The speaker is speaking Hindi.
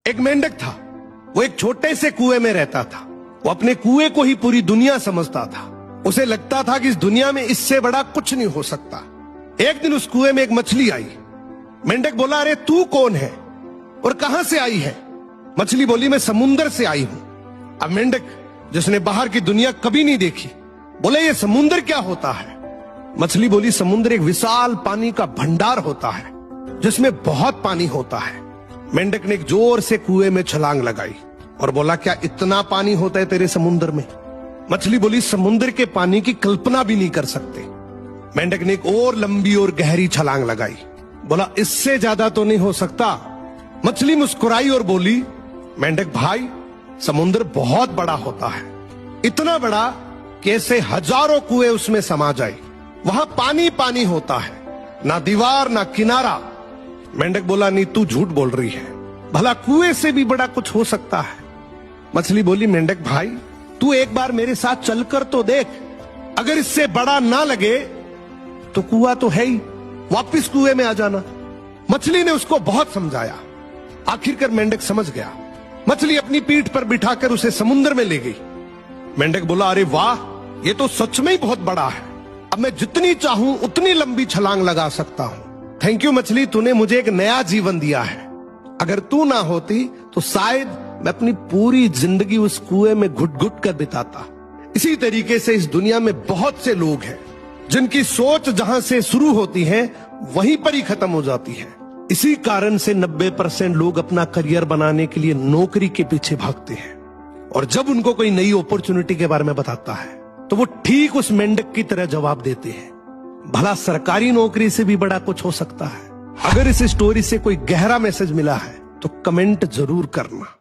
एक मेंढक था, वो एक छोटे से कुएं में रहता था। वो अपने कुएं को ही पूरी दुनिया समझता था। उसे लगता था कि इस दुनिया में इससे बड़ा कुछ नहीं हो सकता। एक दिन उस कुएं में एक मछली आई। मेंढक बोला, अरे तू कौन है और कहां से आई है? मछली बोली, मैं समुंदर से आई हूं। अब मेंढक, जिसने बाहर की दुनिया कभी नहीं देखी, बोले, ये समुंदर क्या होता है? मछली बोली, समुद्र एक विशाल पानी का भंडार होता है जिसमें बहुत पानी होता है। मेंढक ने एक जोर से कुएं में छलांग लगाई और बोला, क्या इतना पानी होता है तेरे समुद्र में? मछली बोली, समुद्र के पानी की कल्पना भी नहीं कर सकते। मेंढक ने एक और लंबी और गहरी छलांग लगाई, बोला, इससे ज्यादा तो नहीं हो सकता। मछली मुस्कुराई और बोली, मेंढक भाई, समुद्र बहुत बड़ा होता है, इतना बड़ा कि ऐसे हजारों कुएं उसमें समा जाए। वहां पानी पानी होता है, ना दीवार ना किनारा। मेंढक बोला, नहीं, तू झूठ बोल रही है, भला कुएं से भी बड़ा कुछ हो सकता है? मछली बोली, मेंढक भाई, तू एक बार मेरे साथ चलकर तो देख, अगर इससे बड़ा ना लगे तो कुआं तो है ही, वापिस कुएं में आ जाना। मछली ने उसको बहुत समझाया। आखिरकार मेंढक समझ गया। मछली अपनी पीठ पर बिठाकर उसे समुद्र में ले गई। मेंढक बोला, अरे वाह, ये तो सच में ही बहुत बड़ा है। अब मैं जितनी चाहूं उतनी लंबी छलांग लगा सकता हूं। थैंक यू मछली, तूने मुझे एक नया जीवन दिया है। अगर तू ना होती तो शायद मैं अपनी पूरी जिंदगी उस कुएं में घुट घुट कर बिताता। इसी तरीके से इस दुनिया में बहुत से लोग हैं जिनकी सोच जहां से शुरू होती है वहीं पर ही खत्म हो जाती है। इसी कारण से 90% लोग अपना करियर बनाने के लिए नौकरी के पीछे भागते हैं, और जब उनको कोई नई अपॉर्चुनिटी के बारे में बताता है तो वो ठीक उस मेंढक की तरह जवाब देते हैं, भला सरकारी नौकरी से भी बड़ा कुछ हो सकता है। अगर इस स्टोरी से कोई गहरा मैसेज मिला है तो कमेंट जरूर करना।